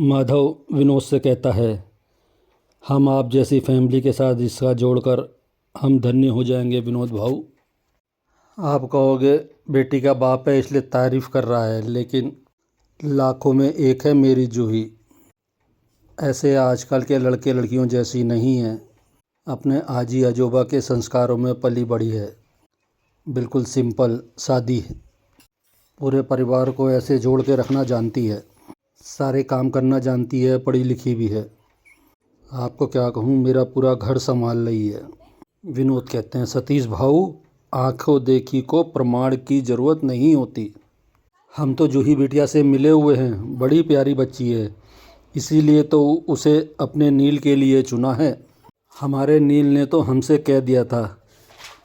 माधव विनोद से कहता है, हम आप जैसी फैमिली के साथ इसका जोड़कर हम धन्य हो जाएंगे विनोद भाऊ। आप कहोगे बेटी का बाप है इसलिए तारीफ़ कर रहा है, लेकिन लाखों में एक है मेरी जूही। ऐसे आजकल के लड़के लड़कियों जैसी नहीं है, अपने आजी अजोबा के संस्कारों में पली बड़ी है, बिल्कुल सिंपल सादी है। पूरे परिवार को ऐसे जोड़ के रखना जानती है, सारे काम करना जानती है, पढ़ी लिखी भी है। आपको क्या कहूँ, मेरा पूरा घर संभाल रही है। विनोद कहते हैं, सतीश भाऊ आंखों देखी को प्रमाण की ज़रूरत नहीं होती। हम तो जूही बिटिया से मिले हुए हैं, बड़ी प्यारी बच्ची है, इसीलिए तो उसे अपने नील के लिए चुना है। हमारे नील ने तो हमसे कह दिया था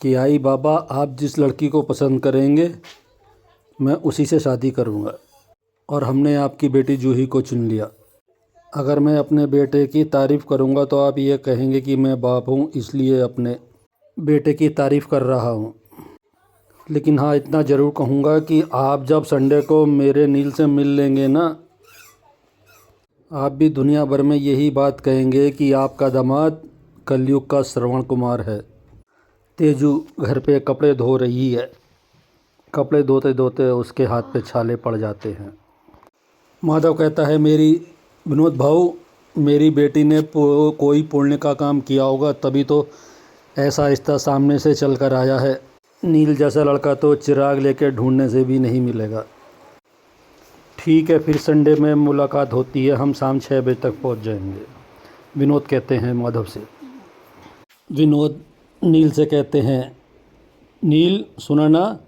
कि आई बाबा आप जिस लड़की को पसंद करेंगे मैं उसी से शादी करूँगा, और हमने आपकी बेटी जूही को चुन लिया। अगर मैं अपने बेटे की तारीफ़ करूँगा तो आप ये कहेंगे कि मैं बाप हूँ इसलिए अपने बेटे की तारीफ़ कर रहा हूँ। लेकिन हाँ, इतना ज़रूर कहूँगा कि आप जब संडे को मेरे नील से मिल लेंगे ना, आप भी दुनिया भर में यही बात कहेंगे कि आपका दामाद कलयुग का श्रवण कुमार है। तेजू घर पे कपड़े धो रही है। कपड़े धोते धोते उसके हाथ पे छाले पड़ जाते हैं। माधव कहता है, मेरी विनोद भाऊ मेरी बेटी ने कोई पुण्य का काम किया होगा, तभी तो ऐसा आहिस्ता सामने से चल कर आया है। नील जैसा लड़का तो चिराग लेकर ढूंढने से भी नहीं मिलेगा। ठीक है, फिर संडे में मुलाकात होती है, हम शाम 6 बजे तक पहुंच जाएंगे, विनोद कहते हैं माधव से। विनोद नील से कहते हैं, नील सुना ना,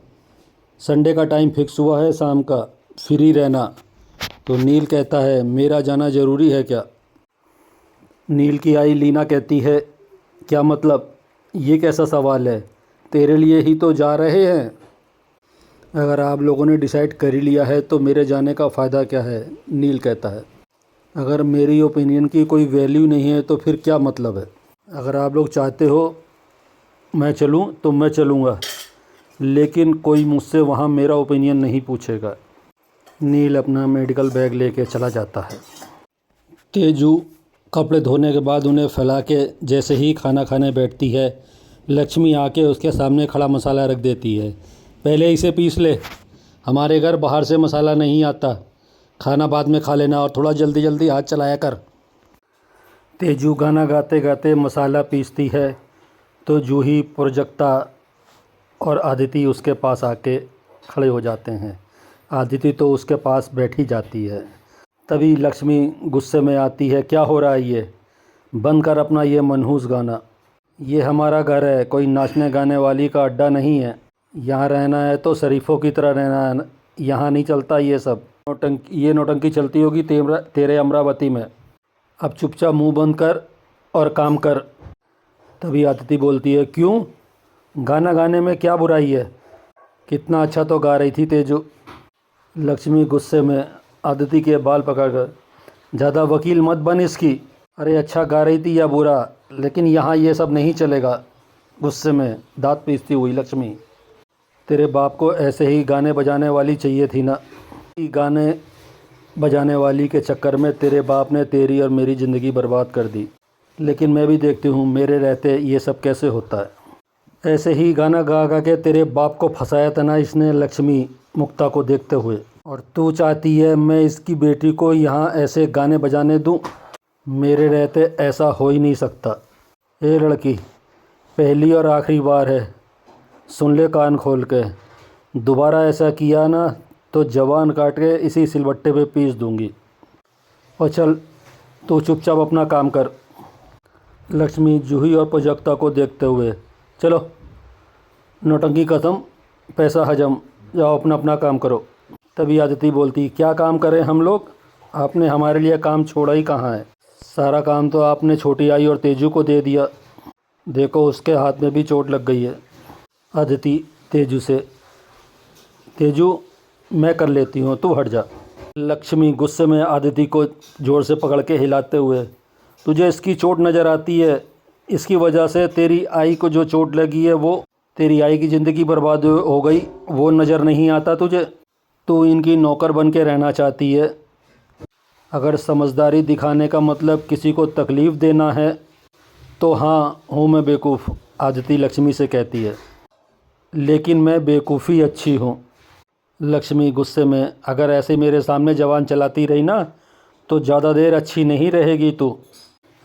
संडे का टाइम फिक्स हुआ है, शाम का फ्री रहना। तो नील कहता है, मेरा जाना ज़रूरी है क्या? नील की आई लीना कहती है, क्या मतलब, ये कैसा सवाल है, तेरे लिए ही तो जा रहे हैं। अगर आप लोगों ने डिसाइड कर ही लिया है तो मेरे जाने का फ़ायदा क्या है? नील कहता है, अगर मेरी ओपिनियन की कोई वैल्यू नहीं है तो फिर क्या मतलब है? अगर आप लोग चाहते हो मैं चलूं तो मैं चलूँगा, लेकिन कोई मुझसे वहाँ मेरा ओपिनियन नहीं पूछेगा। नील अपना मेडिकल बैग लेके चला जाता है। तेजू कपड़े धोने के बाद उन्हें फैला के जैसे ही खाना खाने बैठती है, लक्ष्मी आके उसके सामने खड़ा मसाला रख देती है। पहले इसे पीस ले, हमारे घर बाहर से मसाला नहीं आता, खाना बाद में खा लेना और थोड़ा जल्दी जल्दी हाथ चलाया कर। तेजू गाना गाते गाते मसाला पीसती है तो जूही, प्रोजक्ता और आदिति उसके पास आके खड़े हो जाते हैं। आदिति तो उसके पास बैठी जाती है। तभी लक्ष्मी गुस्से में आती है, क्या हो रहा है ये, बंद कर अपना ये मनहूस गाना। ये हमारा घर है, कोई नाचने गाने वाली का अड्डा नहीं है। यहाँ रहना है तो शरीफों की तरह रहना है, यहाँ नहीं चलता ये सब। ये नौटंकी चलती होगी तेरे अमरावती में। अब चुपचाप मुंह बंद कर और काम कर। तभी आदिति बोलती है, क्यों, गाना गाने में क्या बुराई है, कितना अच्छा तो गा रही थी तेजू। लक्ष्मी गुस्से में आदिति के बाल पकड़कर, ज़्यादा वकील मत बन इसकी, अरे अच्छा गा रही थी या बुरा, लेकिन यहाँ ये सब नहीं चलेगा। गुस्से में दांत पीसती हुई लक्ष्मी, तेरे बाप को ऐसे ही गाने बजाने वाली चाहिए थी ना। गाने बजाने वाली के चक्कर में तेरे बाप ने तेरी और मेरी ज़िंदगी बर्बाद कर दी, लेकिन मैं भी देखती हूँ मेरे रहते ये सब कैसे होता है। ऐसे ही गाना गा गा के तेरे बाप को फंसाया था ना इसने। लक्ष्मी मुक्ता को देखते हुए, और तू चाहती है मैं इसकी बेटी को यहाँ ऐसे गाने बजाने दूँ? मेरे रहते ऐसा हो ही नहीं सकता। ए लड़की, पहली और आखिरी बार है, सुन ले कान खोल के, दोबारा ऐसा किया ना तो जवान काट के इसी सिलबट्टे पे पीस दूँगी। और चल तू चुपचाप अपना काम कर। लक्ष्मी जूही और प्रोजक्ता को देखते हुए, चलो नौटंकी ख़त्म, पैसा हजम, जाओ अपना अपना काम करो। तभी आदिति बोलती, क्या काम करें हम लोग, आपने हमारे लिए काम छोड़ा ही कहाँ है, सारा काम तो आपने छोटी आई और तेजू को दे दिया, देखो उसके हाथ में भी चोट लग गई है। आदिति तेजू से, तेजू मैं कर लेती हूँ, तू हट जा। लक्ष्मी गुस्से में आदिति को ज़ोर से पकड़ के हिलाते हुए, तुझे इसकी चोट नज़र आती है, इसकी वजह से तेरी आई को जो चोट लगी है वो तेरी आई की ज़िंदगी बर्बाद हो गई, वो नज़र नहीं आता तुझे? तू इनकी नौकर बन के रहना चाहती है, अगर समझदारी दिखाने का मतलब किसी को तकलीफ़ देना है तो हाँ हूँ मैं बेवकूफ़, आदिति लक्ष्मी से कहती है। लेकिन मैं बेवकूफ़ी अच्छी हूँ। लक्ष्मी गुस्से में, अगर ऐसे मेरे सामने जबान चलाती रही ना तो ज़्यादा देर अच्छी नहीं रहेगी तू।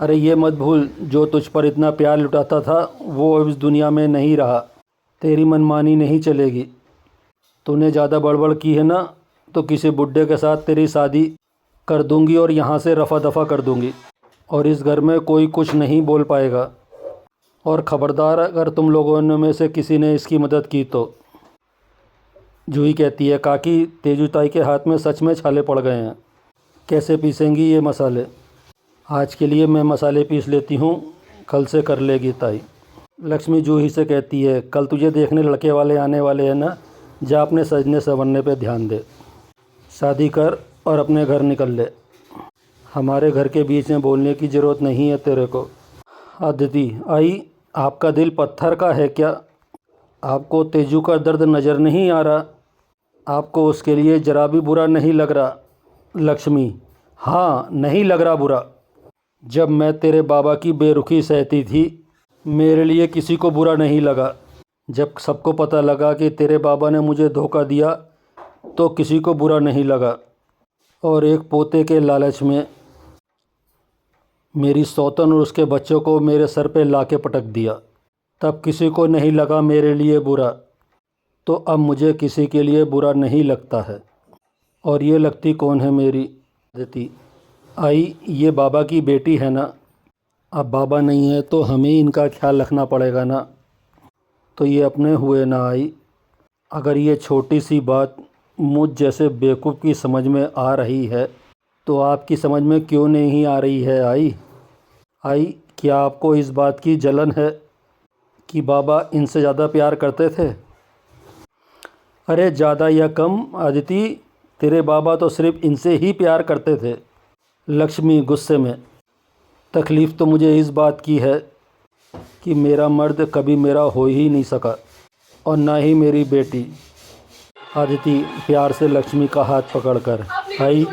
अरे ये मत भूल, जो तुझ पर इतना प्यार लुटाता था वो अब इस दुनिया में नहीं रहा। तेरी मनमानी नहीं चलेगी। तूने ज़्यादा बड़बड़ की है ना तो किसी बुड्ढे के साथ तेरी शादी कर दूंगी और यहाँ से रफ़ा दफ़ा कर दूंगी और इस घर में कोई कुछ नहीं बोल पाएगा। और ख़बरदार अगर तुम लोगों में से किसी ने इसकी मदद की तो। जूही कहती है, काकी तेजू ताई के हाथ में सच में छाले पड़ गए हैं। कैसे पीसेंगी ये मसाले? आज के लिए मैं मसाले पीस लेती हूँ, कल से कर लेगी ताई। लक्ष्मी जूही से कहती है, कल तुझे देखने लड़के वाले आने वाले हैं ना, जा अपने सजने संवरने पे ध्यान दे, शादी कर और अपने घर निकल ले। हमारे घर के बीच में बोलने की ज़रूरत नहीं है तेरे को। अदिति आई, आपका दिल पत्थर का है क्या? आपको तेजू का दर्द नज़र नहीं आ रहा? आपको उसके लिए ज़रा भी बुरा नहीं लग रहा? लक्ष्मी, हाँ नहीं लग रहा बुरा। जब मैं तेरे बाबा की बेरुखी सहती थी मेरे लिए किसी को बुरा नहीं लगा। जब सबको पता लगा कि तेरे बाबा ने मुझे धोखा दिया तो किसी को बुरा नहीं लगा। और एक पोते के लालच में मेरी सौतन और उसके बच्चों को मेरे सर पे लाके पटक दिया, तब किसी को नहीं लगा मेरे लिए बुरा। तो अब मुझे किसी के लिए बुरा नहीं लगता है। और ये लगती कौन है मेरी? अदिति आई, ये बाबा की बेटी है ना। अब बाबा नहीं है तो हमें इनका ख्याल रखना पड़ेगा ना। तो ये अपने हुए ना आई। अगर ये छोटी सी बात मुझ जैसे बेवकूफ़ की समझ में आ रही है तो आपकी समझ में क्यों नहीं आ रही है? आई, क्या आपको इस बात की जलन है कि बाबा इनसे ज़्यादा प्यार करते थे? अरे ज़्यादा या कम अदिति, तेरे बाबा तो सिर्फ इनसे ही प्यार करते थे। लक्ष्मी गुस्से में, तकलीफ़ तो मुझे इस बात की है कि मेरा मर्द कभी मेरा हो ही नहीं सका और ना ही मेरी बेटी। अदिति प्यार से लक्ष्मी का हाथ पकड़कर, आई,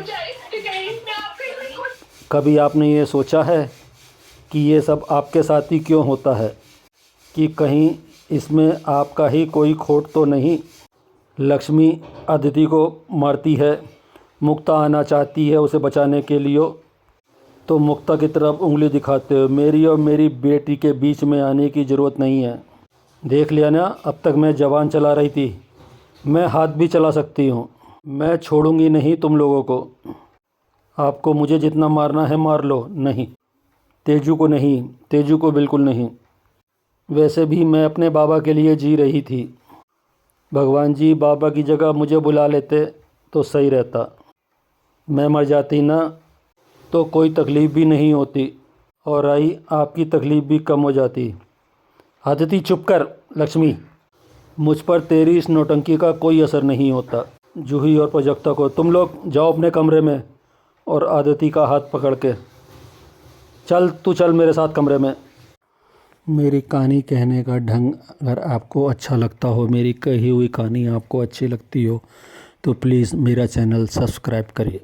कभी आपने ये सोचा है कि ये सब आपके साथ ही क्यों होता है? कि कहीं इसमें आपका ही कोई खोट तो नहीं? लक्ष्मी अदिति को मारती है। मुक्ता आना चाहती है उसे बचाने के लिए तो मुक्ता की तरफ उंगली दिखाते हो, मेरी और मेरी बेटी के बीच में आने की ज़रूरत नहीं है। देख लिया ना, अब तक मैं ज़बान चला रही थी, मैं हाथ भी चला सकती हूँ। मैं छोड़ूंगी नहीं तुम लोगों को। आपको मुझे जितना मारना है मार लो। नहीं, तेजू को नहीं, तेजू को बिल्कुल नहीं। वैसे भी मैं अपने बाबा के लिए जी रही थी। भगवान जी बाबा की जगह मुझे बुला लेते तो सही रहता। मैं मर जाती ना तो कोई तकलीफ़ भी नहीं होती और आई आपकी तकलीफ़ भी कम हो जाती। अदिति चुप कर। लक्ष्मी, मुझ पर तेरी इस नौटंकी का कोई असर नहीं होता। जूही और प्राजक्ता को, तुम लोग जाओ अपने कमरे में। और अदिति का हाथ पकड़ के, चल तू चल मेरे साथ कमरे में। मेरी कहानी कहने का ढंग अगर आपको अच्छा लगता हो, मेरी कही हुई कहानी आपको अच्छी लगती हो तो प्लीज़ मेरा चैनल सब्सक्राइब करिए।